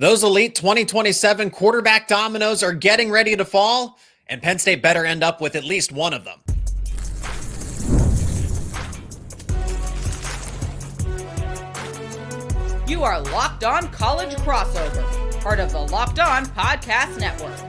Those elite 2027 quarterback dominoes are getting ready to fall, and Penn State better end up with at least one of them. You are Locked On College Crossover, part of the Locked On Podcast Network.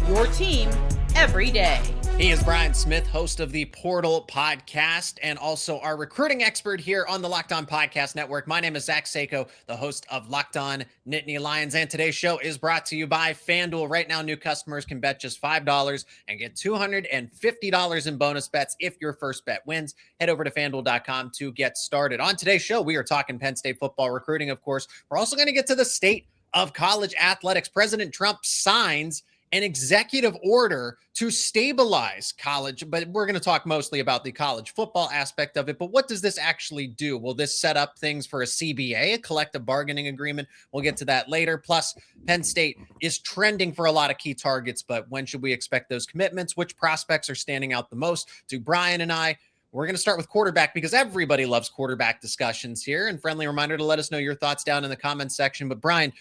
Your team every day. He is Brian Smith, host of the Portal Podcast, and also our recruiting expert here on the Locked On Podcast Network. My name is Zach Seyko, the host of Locked On Nittany Lions, and today's show is brought to you by FanDuel. Right now, new customers can bet just $5 and get $250 in bonus bets if your first bet wins. Head over to FanDuel.com to get started. On today's show, we are talking Penn State football recruiting, of course. We're also going to get to the state of college athletics. President Trump signs an executive order to stabilize college, but we're going to talk mostly about the college football aspect of it. But what does this actually do? Will this set up things for a CBA, a collective bargaining agreement? We'll get to that later. Plus, Penn State is trending for a lot of key targets, but when should we expect those commitments? Which prospects are standing out the most? To Brian and I, we're going to start with quarterback because everybody loves quarterback discussions here. And friendly reminder to let us know your thoughts down in the comments section. But Brian,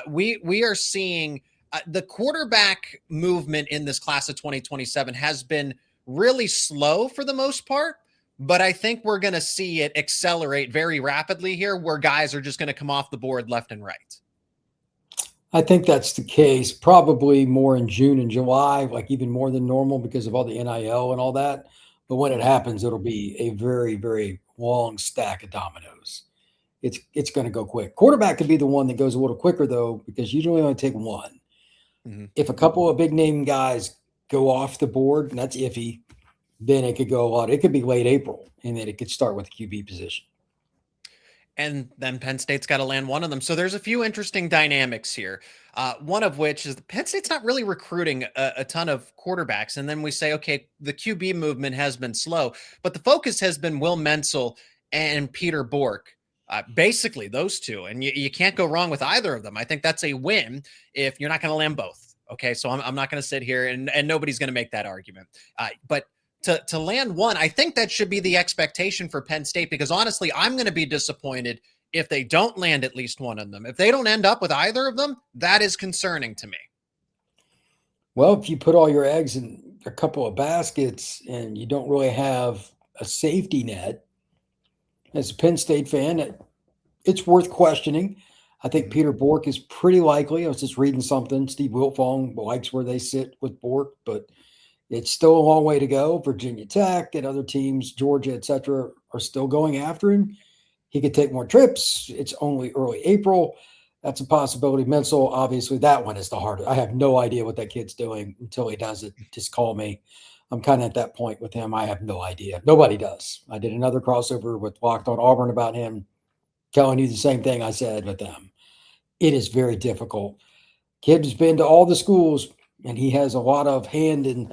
we are seeing the quarterback movement in this class of 2027 has been really slow for the most part, but I think we're going to see it accelerate very rapidly here where guys are just going to come off the board left and right. I think that's the case, probably more in June and July, like even more than normal because of all the NIL and all that. But when it happens, it'll be a very, very long stack of dominoes. It's going to go quick. Quarterback could be the one that goes a little quicker, though, because usually only take one. Mm-hmm. If a couple of big name guys go off the board, and that's iffy, then it could go out. It could be late April, and then it could start with the QB position. And then Penn State's got to land one of them. So there's a few interesting dynamics here. One of which is Penn State's not really recruiting a ton of quarterbacks. And then we say, okay, the QB movement has been slow, but the focus has been Will Mencl and Peter Bourque. Basically those two, and you can't go wrong with either of them. I think that's a win if you're not going to land both. Okay, so I'm not going to sit here and nobody's going to make that argument. But to land one, I think that should be the expectation for Penn State, because honestly, I'm going to be disappointed if they don't land at least one of them. If they don't end up with either of them, that is concerning to me. Well, if you put all your eggs in a couple of baskets and you don't really have a safety net, as a Penn State fan, it's worth questioning. I think Peter Bourque is pretty likely. I was just reading something. Steve Wiltfong likes where they sit with Bourque, but it's still a long way to go. Virginia Tech and other teams, Georgia, et cetera, are still going after him. He could take more trips. It's only early April. That's a possibility. Mencl, obviously, that one is the hardest. I have no idea what that kid's doing until he does it. Just call me. I'm kind of at that point with him. I have no idea. Nobody does. I did another crossover with Locked On Auburn about him, telling you the same thing I said with them. It is very difficult. Kid's been to all the schools, and he has a lot of hand in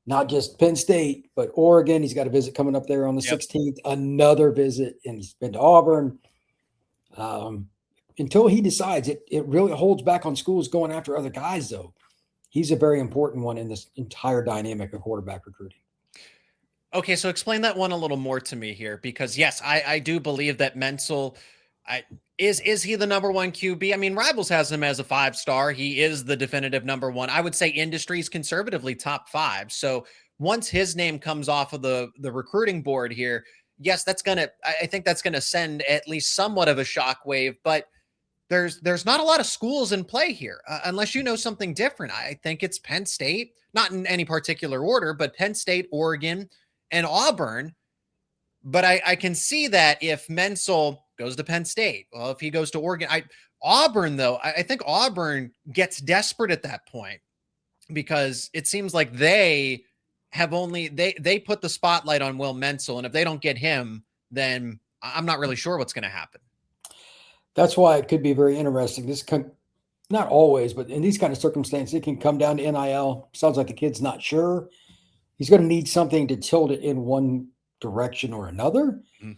not just Penn State, but Oregon. He's got a visit coming up there on the 16th, another visit, and he's been to Auburn. Until he decides, it really holds back on schools going after other guys, though. He's a very important one in this entire dynamic of quarterback recruiting. Okay, so explain that one a little more to me here, because yes, I do believe that Mencl is he the number one QB? I mean, Rivals has him as a 5-star. He is the definitive number one. I would say industry's conservatively top 5. So once his name comes off of the recruiting board here, yes, I think that's gonna send at least somewhat of a shockwave, but there's not a lot of schools in play here, unless you know something different. I think it's Penn State, not in any particular order, but Penn State, Oregon, and Auburn. But I can see that if Mencl goes to Penn State, well, if he goes to Oregon, Auburn, though, I think Auburn gets desperate at that point, because it seems like they put the spotlight on Will Mencl, and if they don't get him, then I'm not really sure what's going to happen. That's why it could be very interesting. Not always, but in these kind of circumstances, it can come down to NIL. Sounds like the kid's not sure. He's going to need something to tilt it in one direction or another. Mm-hmm.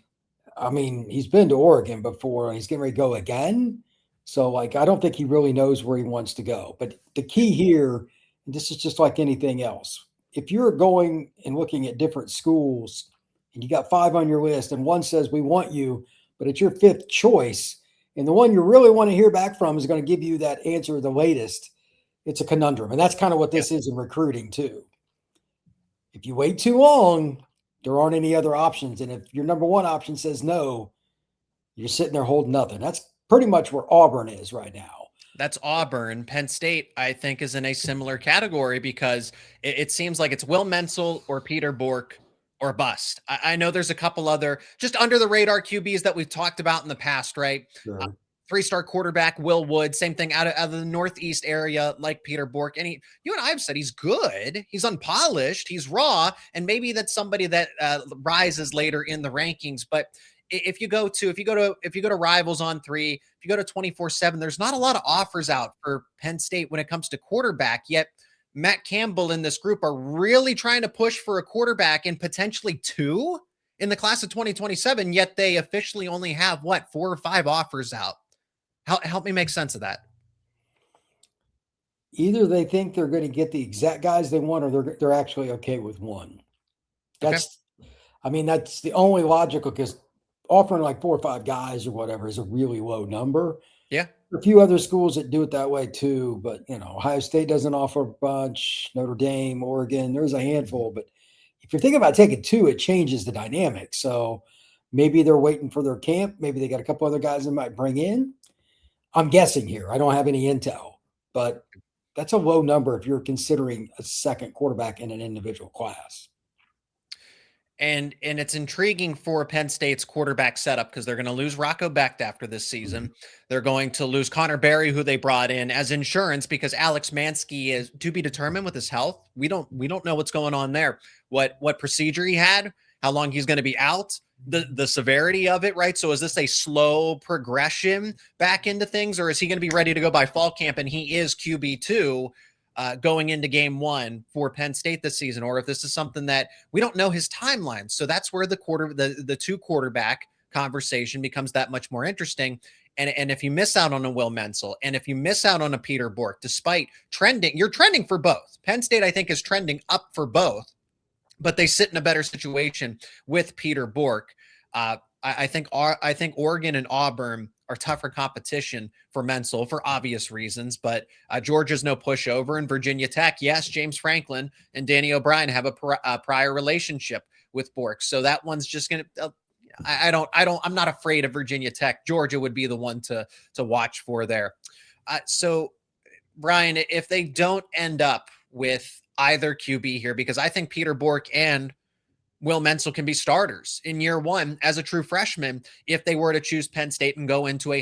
I mean, he's been to Oregon before, and he's getting ready to go again. So, I don't think he really knows where he wants to go. But the key here, and this is just like anything else, if you're going and looking at different schools and you got 5 on your list and one says, we want you, but it's your 5th choice, And the one you really want to hear back from is going to give you that answer the latest. It's a conundrum. And that's kind of what this is in recruiting too. If you wait too long, there aren't any other options. And if your number one option says no, you're sitting there holding nothing. That's pretty much where Auburn is right now. That's Auburn. Penn State, I think, is in a similar category because it seems like it's Will Mencl or Peter Bourque or bust. I know there's a couple other just under the radar QBs that we've talked about in the past, right? Sure. Three-star quarterback Will Wood, same thing out of the Northeast area, like Peter Bourque. And you and I have said he's good, he's unpolished, he's raw, and maybe that's somebody that rises later in the rankings. But if you go to Rivals on 3, if you go to 24/7, there's not a lot of offers out for Penn State when it comes to quarterback. Yet Matt Campbell in this group are really trying to push for a quarterback and potentially 2 in the class of 2027. Yet they officially only have 4 or 5 offers out. Help me make sense of that. Either they think they're going to get the exact guys they want, or they're actually okay with one. That's the only logical, because offering like 4 or 5 guys or whatever is a really low number. Yeah. A few other schools that do it that way too, but Ohio State doesn't offer a bunch, Notre Dame, Oregon, there's a handful. But if you're thinking about taking 2, it changes the dynamic. So maybe they're waiting for their camp. Maybe they got a couple other guys they might bring in. I'm guessing here. I don't have any intel, but that's a low number if you're considering a second quarterback in an individual class. And it's intriguing for Penn State's quarterback setup because they're going to lose Rocco Becht after this season. Mm-hmm. They're going to lose Connor Berry, who they brought in as insurance, because Alex Mansky is to be determined with his health. We don't know what's going on there. What procedure he had, how long he's going to be out, the severity of it, right? So is this a slow progression back into things, or is he going to be ready to go by fall camp and he is QB2 going into game 1 for Penn State this season? Or if this is something that we don't know his timeline. So that's where the 2 quarterback conversation becomes that much more interesting. And if you miss out on a Will Mencl, and if you miss out on a Peter Bourque, despite trending, you're trending for both. Penn State, I think, is trending up for both, but they sit in a better situation with Peter Bourque. I think Oregon and Auburn are tougher competition for Mencl for obvious reasons, but Georgia's no pushover, and Virginia Tech, yes, James Franklin and Danny O'Brien have a prior relationship with Bourque, so that one's just gonna. I'm not afraid of Virginia Tech. Georgia would be the one to watch for there. So, Brian, if they don't end up with either QB here, because I think Peter Bourque and Will Mencl can be starters in year 1 as a true freshman if they were to choose Penn State and go into a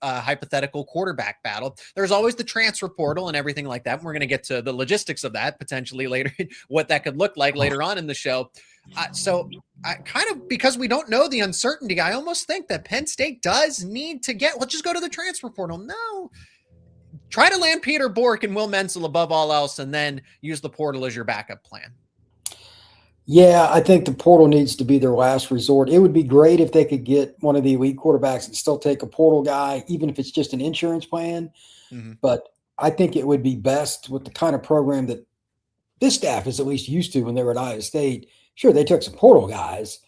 hypothetical quarterback battle. There's always the transfer portal and everything like that. And we're going to get to the logistics of that potentially later, what that could look like later on in the show. So kind of because we don't know the uncertainty, I almost think that Penn State does need to let's just go to the transfer portal. No. Try to land Peter Bourque and Will Mencl above all else, and then use the portal as your backup plan. Yeah, I think the portal needs to be their last resort. It would be great if they could get one of the elite quarterbacks and still take a portal guy, even if it's just an insurance plan. Mm-hmm. But I think it would be best with the kind of program that this staff is at least used to when they were at Iowa State. Sure, they took some portal guys,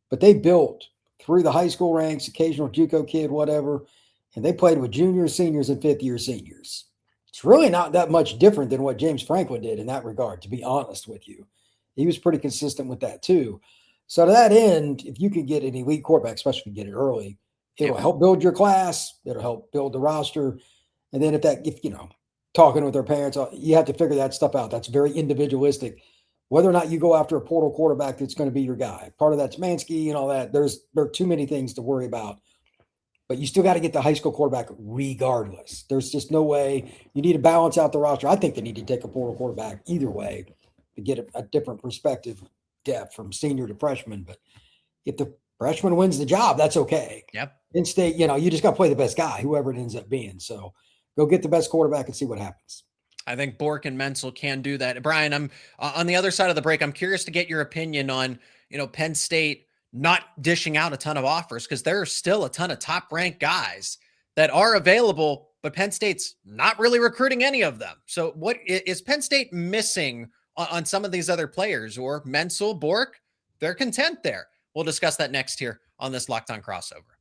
but they built through the high school ranks, occasional JUCO kid, whatever, and they played with juniors, seniors, and fifth-year seniors. It's really not that much different than what James Franklin did in that regard, to be honest with you. He was pretty consistent with that too. So to that end, if you can get an elite quarterback, especially if you get it early, it'll help build your class. It'll help build the roster. And then if talking with their parents, you have to figure that stuff out. That's very individualistic. Whether or not you go after a portal quarterback that's going to be your guy. Part of that's Mansky and all that. There are too many things to worry about. But you still got to get the high school quarterback regardless. There's just no way. You need to balance out the roster. I think they need to take a portal quarterback either way to get a different perspective depth from senior to freshman. But if the freshman wins the job, that's okay. Yep. Penn State, you just got to play the best guy, whoever it ends up being. So go get the best quarterback and see what happens. I think Bourque and Mencl can do that. Brian, I'm on the other side of the break. I'm curious to get your opinion on, Penn State not dishing out a ton of offers, because there are still a ton of top-ranked guys that are available, but Penn State's not really recruiting any of them. So what is Penn State missing on some of these other players? Or Mencl, Bourque, they're content there. We'll discuss that next here on this Locked On Crossover.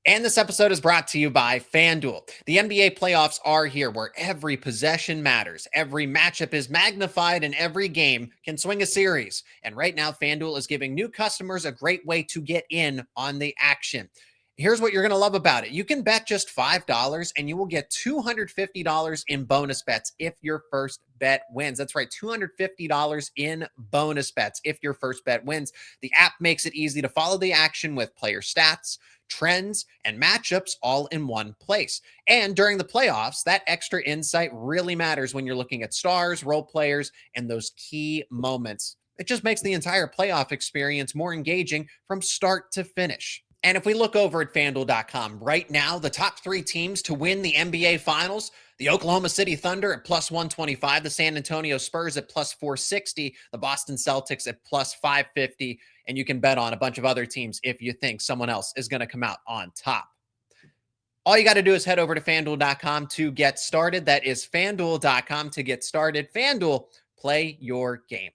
And this episode is brought to you by FanDuel. The NBA playoffs are here, where every possession matters, every matchup is magnified, and every game can swing a series. And right now, FanDuel is giving new customers a great way to get in on the action. Here's what you're going to love about it. You can bet just $5 and you will get $250 in bonus bets if your first bet wins. That's right, $250 in bonus bets if your first bet wins. The app makes it easy to follow the action with player stats, trends, and matchups all in one place. And during the playoffs, that extra insight really matters when you're looking at stars, role players, and those key moments. It just makes the entire playoff experience more engaging from start to finish. And if we look over at FanDuel.com right now, the top three teams to win the NBA Finals: the Oklahoma City Thunder at plus 125, the San Antonio Spurs at plus 460, the Boston Celtics at plus 550, and you can bet on a bunch of other teams if you think someone else is going to come out on top. All you got to do is head over to FanDuel.com to get started. That is FanDuel.com to get started. FanDuel, play your game.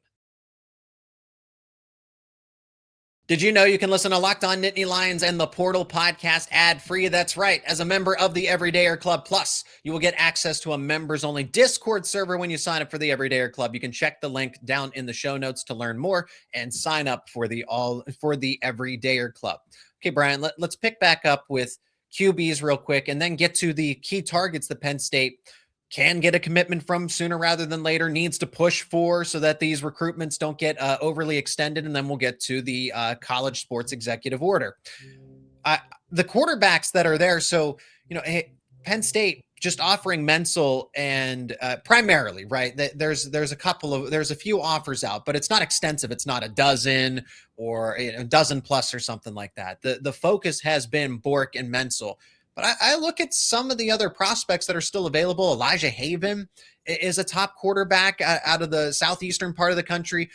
Did you know you can listen to Locked On Nittany Lions and the Portal podcast ad-free? That's right. As a member of the Everydayer Club Plus, you will get access to a members-only Discord server when you sign up for the Everydayer Club. You can check the link down in the show notes to learn more and sign up for the Everydayer Club. Okay, Brian, let's pick back up with QBs real quick and then get to the key targets that Penn State can get a commitment from sooner rather than later, needs to push for, so that these recruitments don't get overly extended. And then we'll get to the college sports executive order. The quarterbacks that are there. So, Penn State just offering Mencl and primarily, right? There's a few offers out, but it's not extensive. It's not a dozen or a dozen plus or something like that. The focus has been Bourque and Mencl. But I look at some of the other prospects that are still available. Elijah Haven is a top quarterback out of the southeastern part of the country.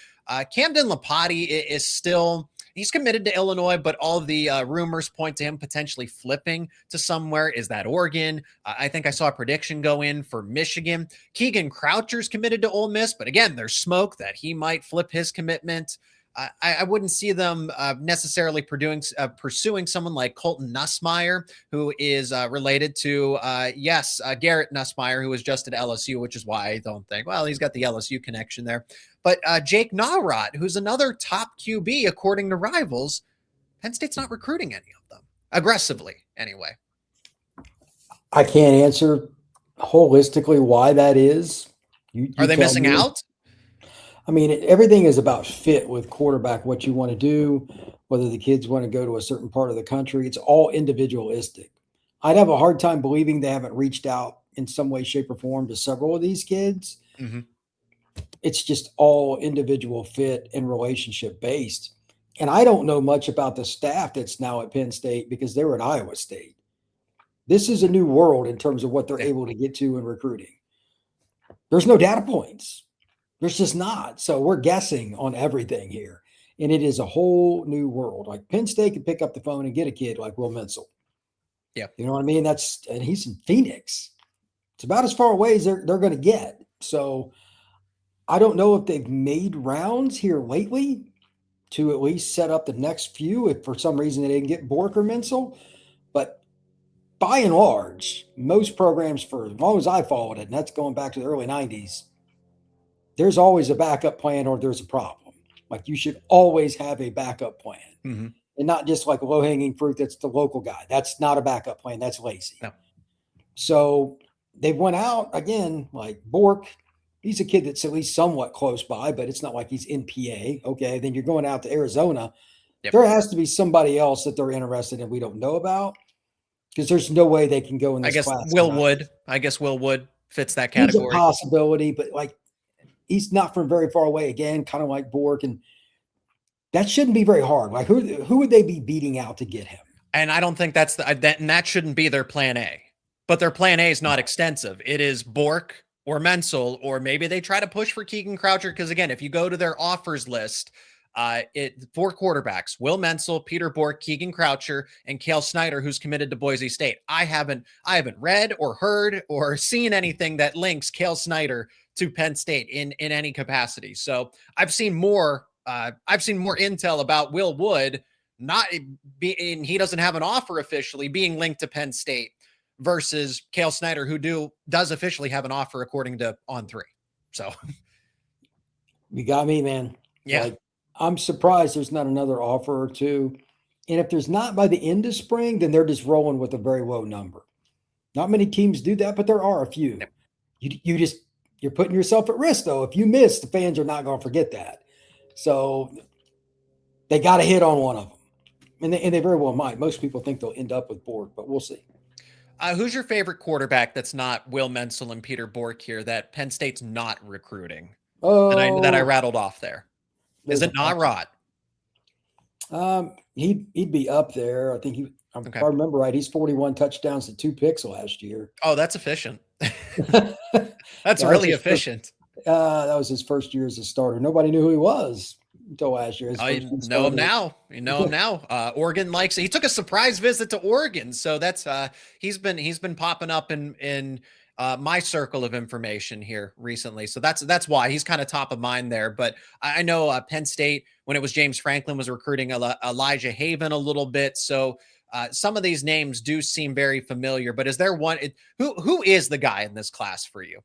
Camden Lapati is still, he's committed to Illinois, but all of the rumors point to him potentially flipping to somewhere. Is that Oregon? I think I saw a prediction go in for Michigan. Keegan Croucher's committed to Ole Miss, but again, there's smoke that he might flip his commitment. I wouldn't see them necessarily pursuing someone like Colton Nussmeier, who is related to, Garrett Nussmeier, who was just at LSU, which is why I don't think, well, he's got the LSU connection there. But Jake Nawrot, who's another top QB, according to Rivals. Penn State's not recruiting any of them, aggressively anyway. I can't answer holistically why that is. Are they missing out? I mean, everything is about fit with quarterback, what you want to do, whether the kids want to go to a certain part of the country. It's all individualistic. I'd have a hard time believing they haven't reached out in some way, shape, or form to several of these kids. Mm-hmm. It's just all individual fit and relationship based. And I don't know much about the staff that's now at Penn State because they were at Iowa State. This is a new world in terms of what they're able to get to in recruiting. There's no data points. There's just not. So we're guessing on everything here. And it is a whole new world. Like Penn State could pick up the phone and get a kid like Will Mencl. Yeah. You know what I mean? And he's in Phoenix. It's about as far away as they're going to get. So I don't know if they've made rounds here lately to at least set up the next few if for some reason they didn't get Bourque or Mencl. But by and large, most programs, for as long as I followed it, and that's going back to the early 90s, there's always a backup plan or there's a problem. Like you should always have a backup plan and not just like a low hanging fruit. That's the local guy. That's not a backup plan. That's lazy. No. So they went out again, like Bourque. He's a kid that's at least somewhat close by, but it's not like he's in PA. Okay. Then you're going out to Arizona. Yep. There has to be somebody else that they're interested in we don't know about because there's no way they can go in this class. I guess Will Wood fits that category. He's a possibility, but like, he's not from very far away again, kind of like Bourque, and that shouldn't be very hard. Like who would they be beating out to get him? And I don't think that shouldn't be their plan A. But their plan A is not extensive. It is Bourque or Mencl, or maybe they try to push for Keegan Croucher. Because again, if you go to their offers list, 4 quarterbacks: Will Mencl, Peter Bourque, Keegan Croucher, and Cale Snyder, who's committed to Boise State. I haven't read or heard or seen anything that links Cale Snyder to Penn State in any capacity. So I've seen more intel about Will Wood and he doesn't have an offer officially being linked to Penn State versus Cale Snyder, who does officially have an offer according to On3. So you got me, man. Yeah. Like, I'm surprised there's not another offer or two. And if there's not by the end of spring, then they're just rolling with a very low number. Not many teams do that, but there are a few. Yep. You're putting yourself at risk, though. If you miss, the fans are not going to forget that. So they got to hit on one of them. And they very well might. Most people think they'll end up with Bourque, but we'll see. Who's your favorite quarterback that's not Will Mencl and Peter Bourque here that Penn State's not recruiting? That I rattled off there. Is it not Rod? He'd be up there. I think if I remember right, he's 41 touchdowns to 2 picks last year. Oh, that's efficient. That's really efficient. That was his first year as a starter. Nobody knew who he was until last year. You know him now. You know him now. Oregon likes it. He took a surprise visit to Oregon, so that's he's been popping up in my circle of information here recently. So that's why he's kind of top of mind there. But I know Penn State, when it was James Franklin, was recruiting Elijah Haven a little bit. So some of these names do seem very familiar. But is there one who is the guy in this class for you?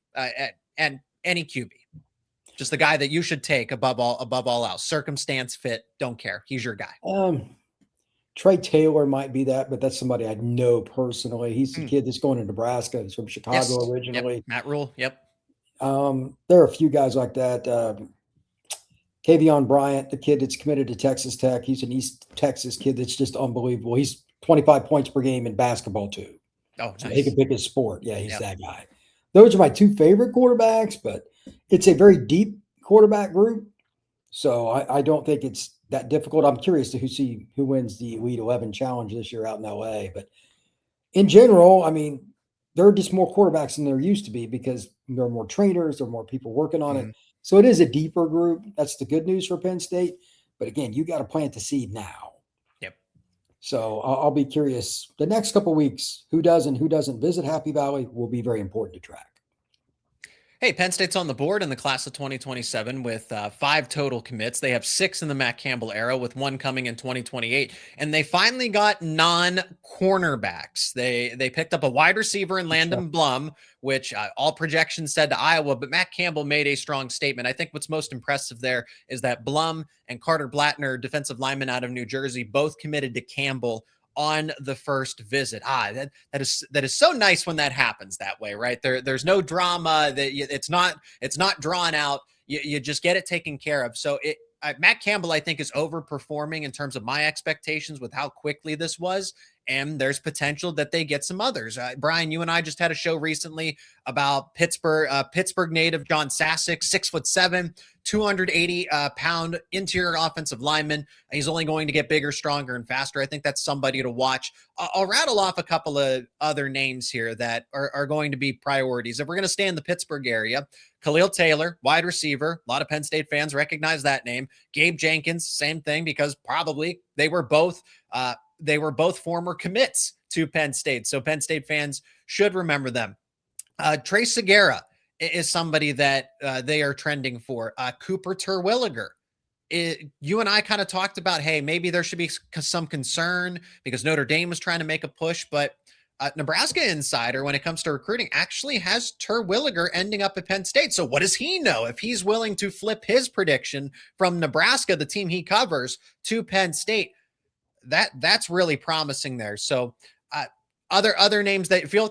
And any QB, just the guy that you should take above all else. Circumstance, fit, don't care. He's your guy. Trey Taylor might be that, but that's somebody I know personally. He's the kid that's going to Nebraska. He's from Chicago originally. Yep. Matt Rule. Yep. There are a few guys like that. Kavion Bryant, the kid that's committed to Texas Tech. He's an East Texas kid that's just unbelievable. He's 25 points per game in basketball too. Oh, so nice. He can pick his sport. Yeah, he's that guy. Those are my 2 favorite quarterbacks, but it's a very deep quarterback group. So I don't think it's that difficult. I'm curious to who wins the Elite 11 challenge this year out in LA. But in general, I mean, there are just more quarterbacks than there used to be because there are more trainers, there are more people working on it. So it is a deeper group. That's the good news for Penn State. But again, you got to plant the seed now. Yep. So I'll be curious. The next couple of weeks, who does and who doesn't visit Happy Valley will be very important to track. Hey, Penn State's on the board in the class of 2027 with 5 total commits. They have 6 in the Matt Campbell era, with 1 coming in 2028. And they finally got non-cornerbacks. They picked up a wide receiver in Landon Blum, which all projections said to Iowa, but Matt Campbell made a strong statement. I think what's most impressive there is that Blum and Carter Blattner, defensive linemen out of New Jersey, both committed to Campbell on the first visit. That is so nice when that happens that way, right? There's no drama, that it's not drawn out. You just get it taken care of. So Matt Campbell, I think, is overperforming in terms of my expectations with how quickly this was. And there's potential that they get some others. Brian, you and I just had a show recently about Pittsburgh native Jon Sassic, 6'7", 280-pound interior offensive lineman. He's only going to get bigger, stronger, and faster. I think that's somebody to watch. I'll rattle off a couple of other names here that are going to be priorities. If we're going to stay in the Pittsburgh area, Khalil Taylor, wide receiver. A lot of Penn State fans recognize that name. Gabe Jenkins, same thing, because probably they were both former commits to Penn State. So Penn State fans should remember them. Trey Segura is somebody that they are trending for. Cooper Terwilliger. You and I kind of talked about, hey, maybe there should be some concern because Notre Dame was trying to make a push, but Nebraska Insider, when it comes to recruiting, actually has Terwilliger ending up at Penn State. So what does he know if he's willing to flip his prediction from Nebraska, the team he covers, to Penn State? That's really promising there. So other names that feel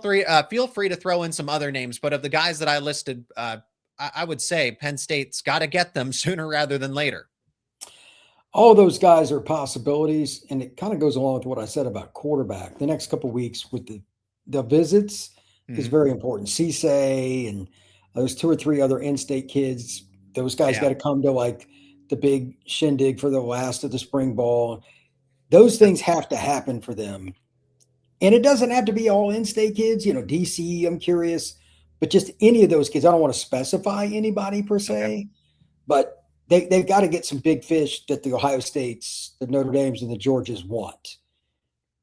free to throw in some other names, but of the guys that I listed, I would say Penn State's got to get them sooner rather than later. All those guys are possibilities, and it kind of goes along with what I said about quarterback. The next couple of weeks with the visits is very important. Cisse and there's 2 or 3 other in-state kids. Those guys got to come to like the big shindig for the last of the spring ball. Those things have to happen for them. And it doesn't have to be all in-state kids, DC, I'm curious, but just any of those kids. I don't want to specify anybody per se, but they've got to get some big fish that the Ohio States, the Notre Dames, and the Georgias want.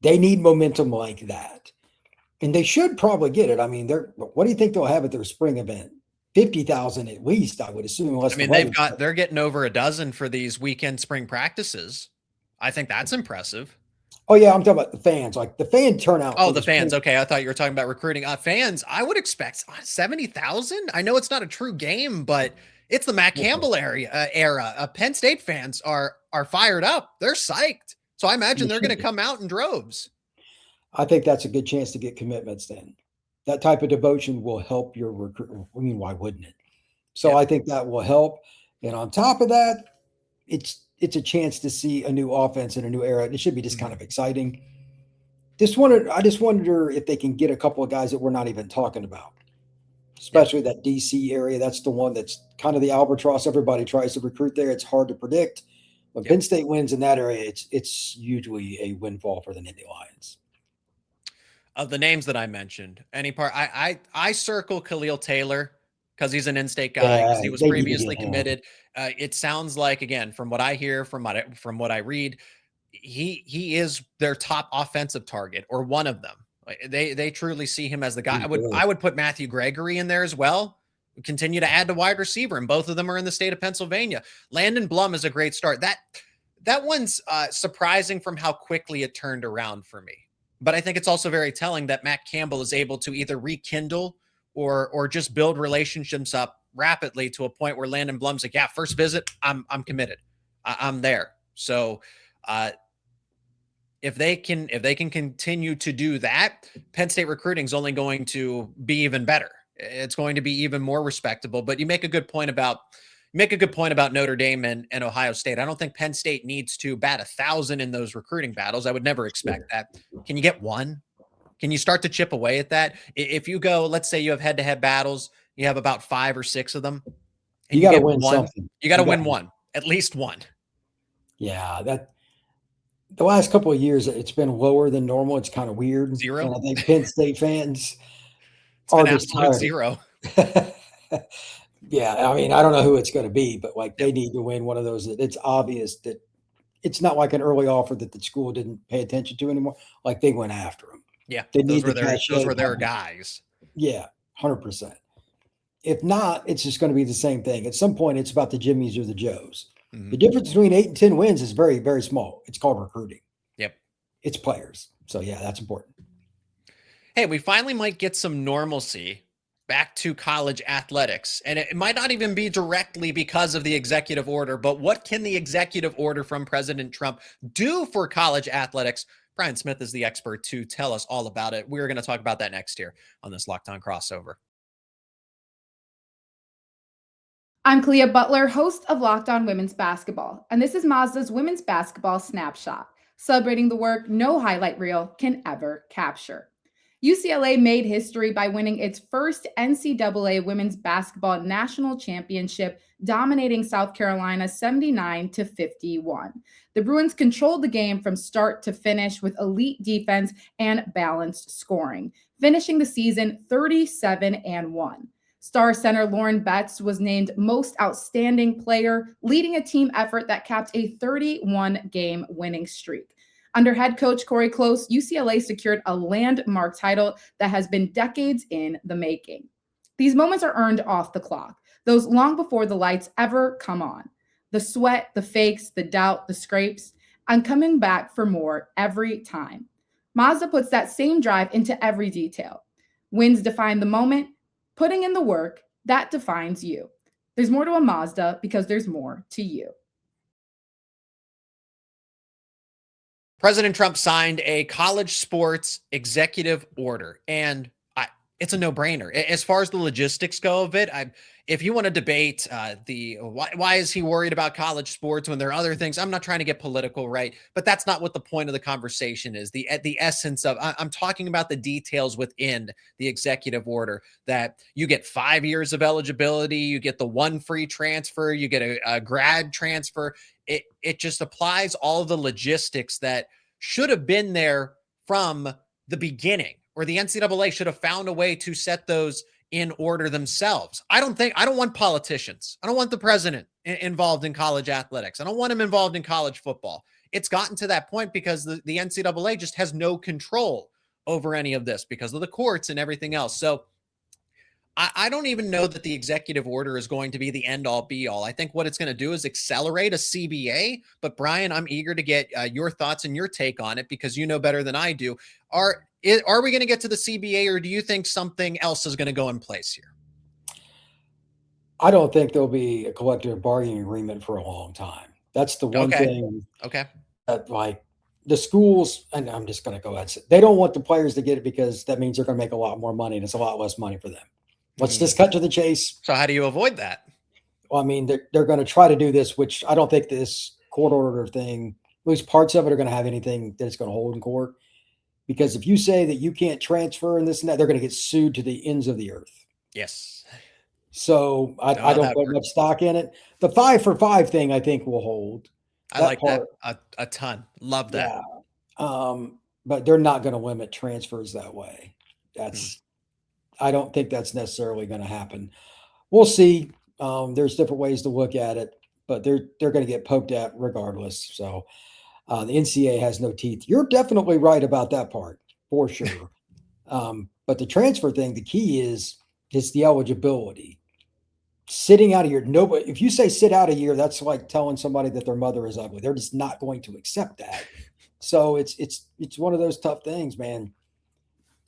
They need momentum like that. And they should probably get it. I mean, what do you think they'll have at their spring event? 50,000 at least, I would assume. They're getting over a dozen for these weekend spring practices. I think that's impressive. Oh yeah, I'm talking about the fans. Like the fan turnout. Oh, the fans. Okay, I thought you were talking about recruiting. Fans, I would expect 70,000. I know it's not a true game, but it's the Matt Campbell era. Penn State fans are fired up. They're psyched. So I imagine they're going to come out in droves. I think that's a good chance to get commitments then. That type of devotion will help your recruit. I mean, why wouldn't it? So I think that will help. And on top of that, it's a chance to see a new offense in a new era. It should be just kind of exciting. I just wonder if they can get a couple of guys that we're not even talking about, especially that DC area. That's the one that's kind of the albatross. Everybody tries to recruit there. It's hard to predict. When Penn State wins in that area, it's usually a windfall for the Nittany Lions. Of the names that I mentioned, any part, I circle Khalil Taylor because he's an in-state guy, because he was previously committed. It sounds like, again, from what I hear, from what I read, he is their top offensive target, or one of them. They truly see him as the guy. I would put Matthew Gregory in there as well. Continue to add to wide receiver, and both of them are in the state of Pennsylvania. Landon Blum is a great start. That one's surprising from how quickly it turned around for me. But I think it's also very telling that Matt Campbell is able to either rekindle or just build relationships up rapidly to a point where Landon Blum's like, yeah, first visit, I'm committed. I'm there. So if they can continue to do that, Penn State recruiting is only going to be even better. It's going to be even more respectable. But you make a good point about Notre Dame and Ohio State. I don't think Penn State needs to bat 1,000 in those recruiting battles. I would never expect that. Can you get one? Can you start to chip away at that? If you go, let's say you have head-to-head battles, you have about 5 or 6 of them. You got to win something. You got to win one, at least one. Yeah, the last couple of years, it's been lower than normal. It's kind of weird. 0. And I think Penn State fans are just tired. 0. Yeah, I mean, I don't know who it's going to be, but like they need to win one of those. It's obvious that it's not like an early offer that the school didn't pay attention to anymore. Like they went after them. Yeah, those were their guys. Yeah, 100%. If not, it's just going to be the same thing. At some point, it's about the Jimmies or the Joes. Mm-hmm. The difference between 8 and 10 wins is very, very small. It's called recruiting. Yep. It's players. So, yeah, that's important. Hey, we finally might get some normalcy back to college athletics. And it might not even be directly because of the executive order, but what can the executive order from President Trump do for college athletics? Brian Smith is the expert to tell us all about it. We're going to talk about that next year on this Locked On Crossover. I'm Clea Butler, host of Locked On Women's Basketball, and this is Mazda's Women's Basketball Snapshot, celebrating the work no highlight reel can ever capture. UCLA made history by winning its first NCAA Women's Basketball National Championship, dominating South Carolina 79-51. The Bruins controlled the game from start to finish with elite defense and balanced scoring, finishing the season 37-1. Star center Lauren Betts was named Most Outstanding Player, leading a team effort that capped a 31-game winning streak. Under head coach Corey Close, UCLA secured a landmark title that has been decades in the making. These moments are earned off the clock, those long before the lights ever come on. The sweat, the fakes, the doubt, the scrapes, and coming back for more every time. Mazda puts that same drive into every detail. Wins define the moment. Putting in the work, that defines you. There's more to a Mazda because there's more to you. President Trump signed a college sports executive order, and it's a no-brainer. As far as the logistics go of it, if you want to debate why is he worried about college sports when there are other things, I'm not trying to get political, right? But that's not what the point of the conversation is. The essence of, I'm talking about the details within the executive order, that you get 5 years of eligibility, you get the 1 free transfer, you get a grad transfer. It just applies all of the logistics that should have been there from the beginning, or the NCAA should have found a way to set those in order themselves. I don't want politicians. I don't want the president involved in college athletics. I don't want him involved in college football. It's gotten to that point because the NCAA just has no control over any of this because of the courts and everything else. So I don't even know that the executive order is going to be the end all be all. I think what it's going to do is accelerate a CBA. But Brian, I'm eager to get your thoughts and your take on it because you know better than I do. Are we going to get to the CBA, or do you think something else is going to go in place here? I don't think there'll be a collective bargaining agreement for a long time. That's the one thing. Okay. That, like, the schools, and I'm just going to go ahead and say, they don't want the players to get it because that means they're going to make a lot more money and it's a lot less money for them. Let's just cut to the chase. So how do you avoid that? Well, I mean, they're going to try to do this, which I don't think this court order thing, at least parts of it, are going to have anything that it's going to hold in court. Because if you say that you can't transfer and this and that, they're going to get sued to the ends of the earth. Yes. So I don't put much stock in it. The 5-for-5 thing, I think, will hold. I like that a ton. Love that. Yeah. But they're not going to limit transfers that way. I don't think that's necessarily going to happen. We'll see. There's different ways to look at it, but they're going to get poked at regardless. So the NCAA has no teeth. You're definitely right about that part, for sure. But the transfer thing, the key is the eligibility. Sitting out a year, nobody. If you say sit out a year, that's like telling somebody that their mother is ugly. They're just not going to accept that. So it's one of those tough things, man.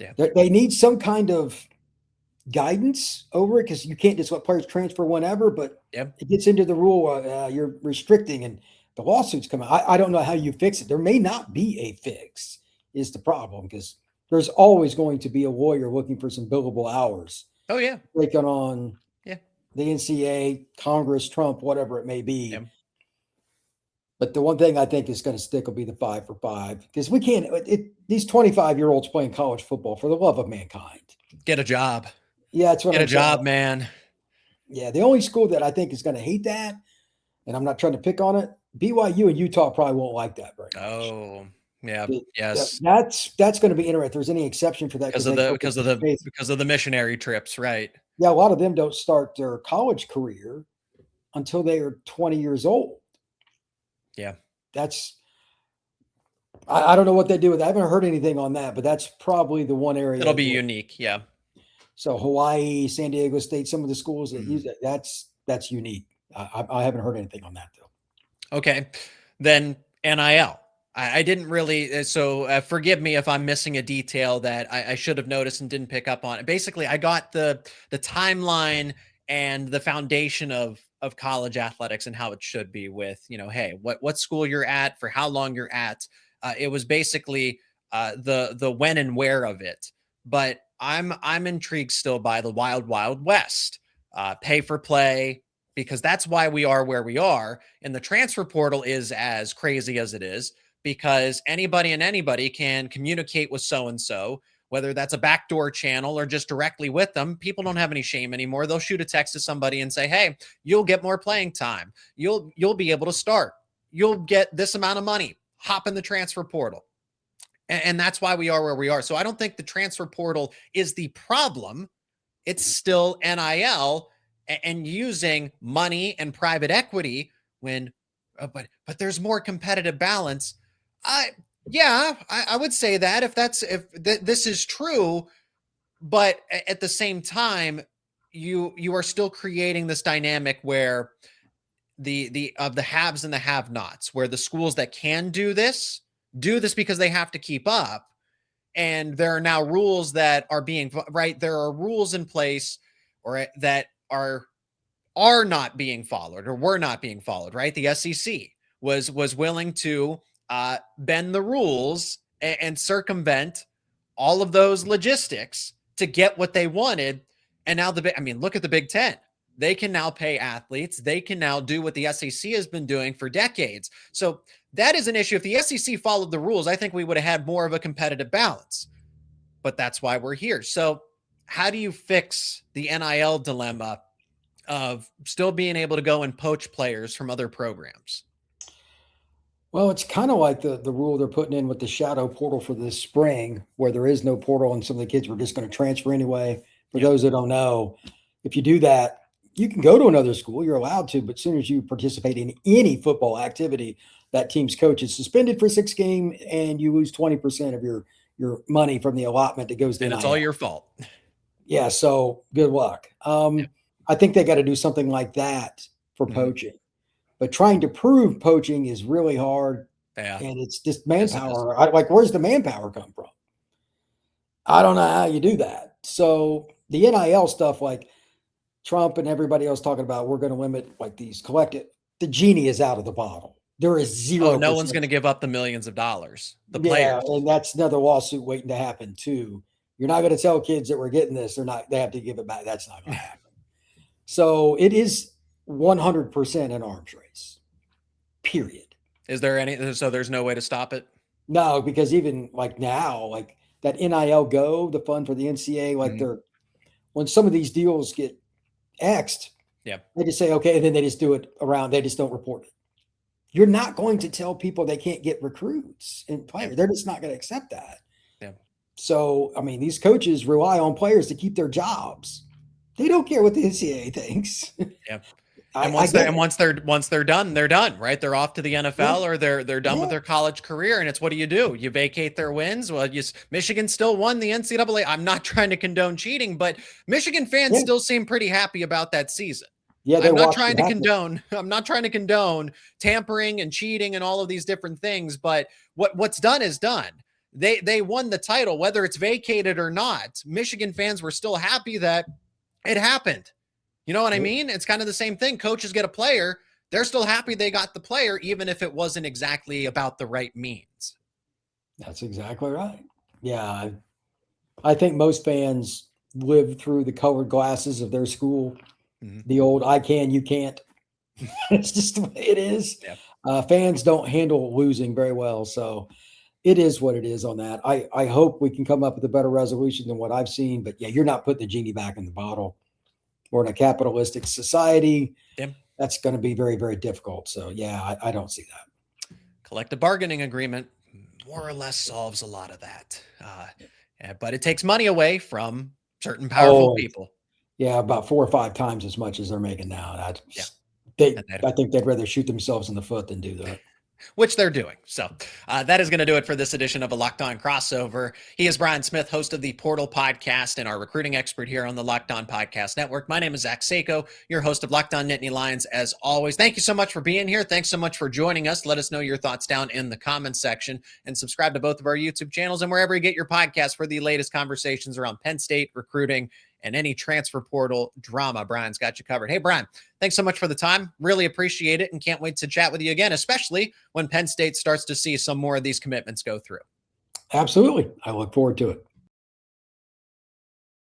Yeah. They need some kind of guidance over it because you can't just let players transfer whenever. But it gets into the rule you're restricting, and the lawsuits come out. I don't know how you fix it. There may not be a fix. Is the problem, because there's always going to be a lawyer looking for some billable hours. Oh yeah, taking on the NCAA, Congress, Trump, whatever it may be. Yeah. But the one thing I think is going to stick will be the 5-for-5, because we can't. These 25-year-olds playing college football, for the love of mankind, get a job. Yeah, that's what. Get a job, man. Yeah, the only school that I think is going to hate that, and I'm not trying to pick on it, BYU and Utah probably won't like that very much. Oh, yeah, yes. That's going to be interesting. If there's any exception for that, because of the missionary trips, right? Yeah, a lot of them don't start their college career until they are 20 years old. Yeah, that's. I don't know what they do with that. I haven't heard anything on that, but that's probably the one area it'll be unique. Yeah. So Hawaii, San Diego State, some of the schools that use that, that's unique. I haven't heard anything on that though. Okay, then NIL. I didn't really, so forgive me if I'm missing a detail that I should have noticed and didn't pick up on. Basically, I got the timeline and the foundation of college athletics and how it should be with, hey, what school you're at, for how long you're at. It was basically the when and where of it. But I'm intrigued still by the wild, wild west, pay for play, because that's why we are where we are. And the transfer portal is as crazy as it is, because anybody and anybody can communicate with so-and-so, whether that's a backdoor channel or just directly with them. People don't have any shame anymore. They'll shoot a text to somebody and say, hey, you'll get more playing time. You'll be able to start. You'll get this amount of money. Hop in the transfer portal. And that's why we are where we are. So I don't think the transfer portal is the problem. It's still NIL and using money and private equity when, but there's more competitive balance. I would say that if this is true, but at the same time, you are still creating this dynamic where the haves and the have-nots, where the schools that can do this because they have to keep up. And there are now rules that are being right. There are rules in place or that are not being followed or were not being followed. Right. The SEC was willing to bend the rules and circumvent all of those logistics to get what they wanted. And now look at the Big Ten. They can now pay athletes. They can now do what the SEC has been doing for decades. So that is an issue. If the SEC followed the rules, I think we would have had more of a competitive balance. But that's why we're here. So how do you fix the NIL dilemma of still being able to go and poach players from other programs? Well, it's kind of like the rule they're putting in with the shadow portal for this spring, where there is no portal and some of the kids were just going to transfer anyway. For those that don't know, if you do that, you can go to another school. You're allowed to, but as soon as you participate in any football activity, that team's coach is suspended for 6 games and you lose 20% of your money from the allotment that goes to and it's all your fault. Yeah, so good luck. I think they got to do something like that for poaching. But trying to prove poaching is really hard. Yeah. And it's just manpower. Where's the manpower come from? I don't know how you do that. So the NIL stuff, like Trump and everybody else talking about, we're going to limit like these collective, the genie is out of the bottle. There is 0%. No one's going to give up the millions of dollars. The players. And that's another lawsuit waiting to happen too. You're not going to tell kids that we're getting this. They have to give it back. That's not going to happen. So it is 100% an arms race, period. Is there so there's no way to stop it? No, because even like now, like that NIL Go, the fund for the NCAA, like when some of these deals get X'd, they just say, okay, and then they just do it around, they just don't report it. You're not going to tell people they can't get recruits and players. They're just not going to accept that. Yeah. So, I mean, these coaches rely on players to keep their jobs. They don't care what the NCAA thinks. Yep. And once they're done, they're done, right? They're off to the NFL or they're done with their college career. And it's, what do? You vacate their wins. Well, Michigan still won the NCAA. I'm not trying to condone cheating, but Michigan fans still seem pretty happy about that season. Yeah, I'm not trying to condone tampering and cheating and all of these different things, but what's done is done. They won the title, whether it's vacated or not. Michigan fans were still happy that it happened. You know what I mean? It's kind of the same thing. Coaches get a player. They're still happy they got the player, even if it wasn't exactly about the right means. That's exactly right. Yeah. I think most fans live through the colored glasses of their school. The old, I can, you can't. It's just the way it is. Yep. Fans don't handle losing very well. So it is what it is on that. I hope we can come up with a better resolution than what I've seen. But yeah, you're not putting the genie back in the bottle. We're in a capitalistic society. Yep. That's going to be very, very difficult. So yeah, I don't see that. Collective bargaining agreement more or less solves a lot of that. But it takes money away from certain powerful people. Yeah, about 4 or 5 times as much as they're making now. I think they'd rather shoot themselves in the foot than do that. Which they're doing. So that is going to do it for this edition of a Locked On Crossover. He is Brian Smith, host of the Portal Podcast and our recruiting expert here on the Locked On Podcast Network. My name is Zach Seyko, your host of Locked On Nittany Lions. As always, thank you so much for being here. Thanks so much for joining us. Let us know your thoughts down in the comments section, and subscribe to both of our YouTube channels and wherever you get your podcasts for the latest conversations around Penn State recruiting and any transfer portal drama. Brian's got you covered. Hey, Brian, thanks so much for the time. Really appreciate it, and can't wait to chat with you again, especially when Penn State starts to see some more of these commitments go through. Absolutely. I look forward to it.